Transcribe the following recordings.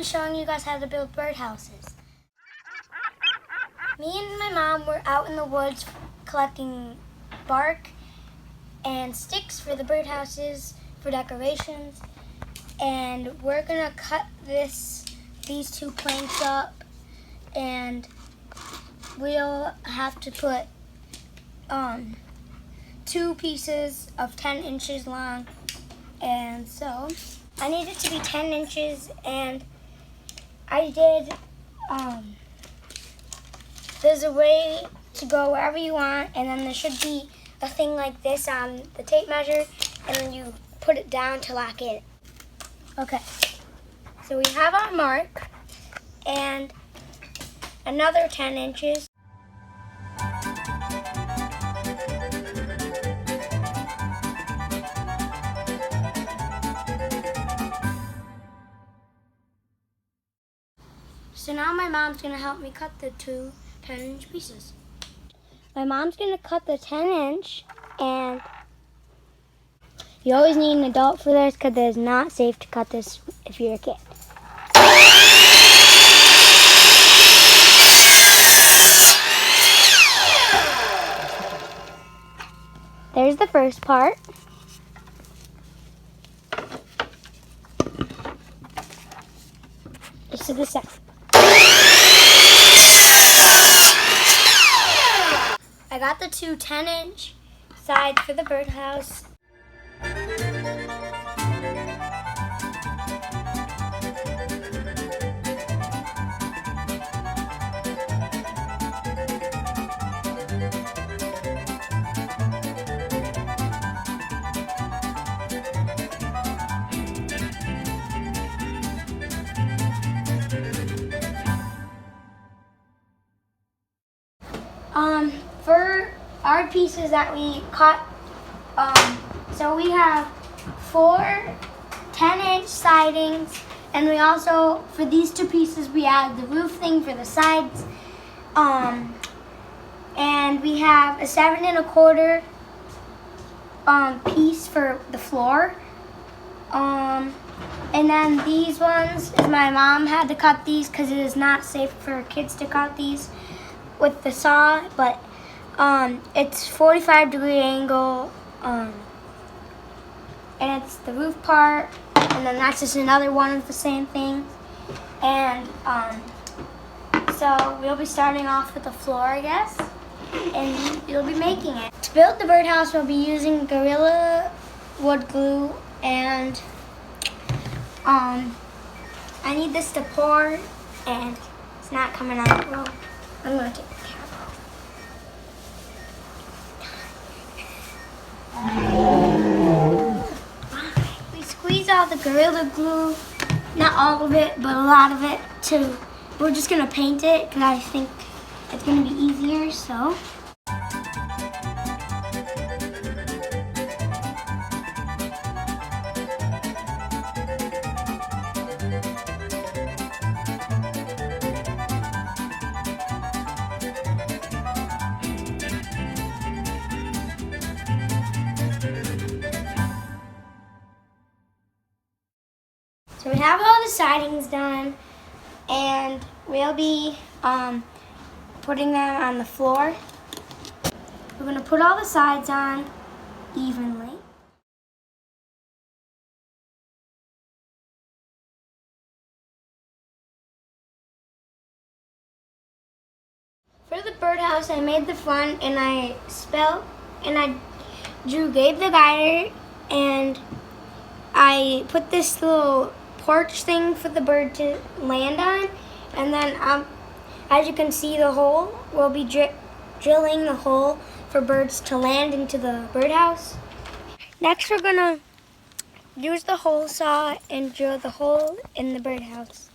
showing you guys how to build birdhouses. Me and my mom were out in the woods collecting bark and sticks for the birdhouses for decorations, and we're gonna cut these two planks up, and we'll have to put 2 pieces of 10 inches long, and so I need it to be 10 inches, and I did, there's a way to go wherever you want, and then there should be a thing like this on the tape measure, and then you put it down to lock it. Okay, so we have our mark, and another 10 inches. So now my mom's gonna help me cut the 2 10-inch pieces. My mom's gonna cut the 10-inch, and you always need an adult for this because it is not safe to cut this if you're a kid. There's the first part. This is the second. I got the 2 10-inch sides for the birdhouse. For our pieces that we cut, so we have 4 10-inch sidings, and we also, for these 2 pieces, we add the roof thing for the sides, and we have a 7 1/4 piece for the floor, and then these ones, my mom had to cut these because it is not safe for kids to cut these with the saw, but it's 45-degree angle, and it's the roof part, and then that's just another one of the same thing. And so we'll be starting off with the floor, I guess, and you'll be making it. To build the birdhouse, we'll be using Gorilla wood glue, and I need this to pour, and it's not coming out well. I'm gonna take the cap off. We squeeze out the Gorilla Glue, not all of it, but a lot of it too. We're just gonna paint it because I think it's gonna be easier, so. So we have all the sidings done, and we'll be putting them on the floor. We're going to put all the sides on evenly. For the birdhouse, I made the front, and I drew Gabe the Guider, and I put this little porch thing for the bird to land on, and then as you can see, the hole, we'll be drilling the hole for birds to land into the birdhouse. Next, we're gonna use the hole saw and drill the hole in the birdhouse.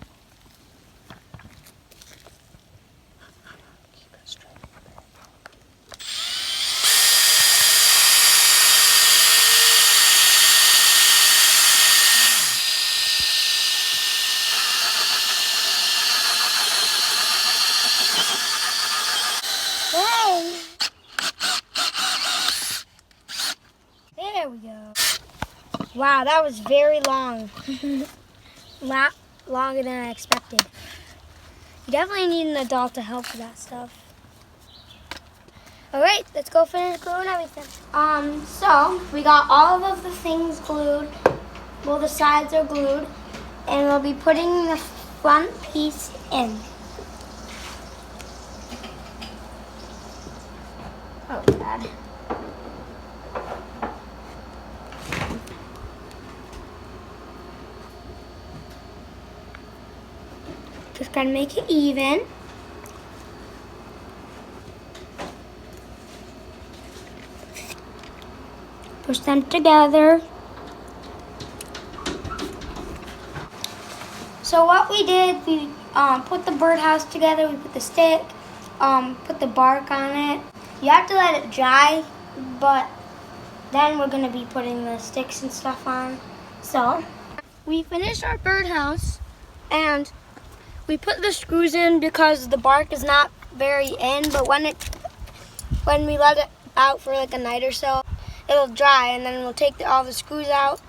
There we go. Wow, that was very long. longer than I expected. You definitely need an adult to help with that stuff. All right, let's go finish gluing everything. So we got all of the things glued. Well, the sides are glued, and we'll be putting the front piece in. Oh, God. Just gotta make it even. Push them together. So what we did, we put the birdhouse together, we put the stick, put the bark on it. You have to let it dry, but then we're gonna be putting the sticks and stuff on. So we finished our birdhouse, and we put the screws in because the bark is not very in, but when we let it out for like a night or so, it'll dry, and then we'll take all the screws out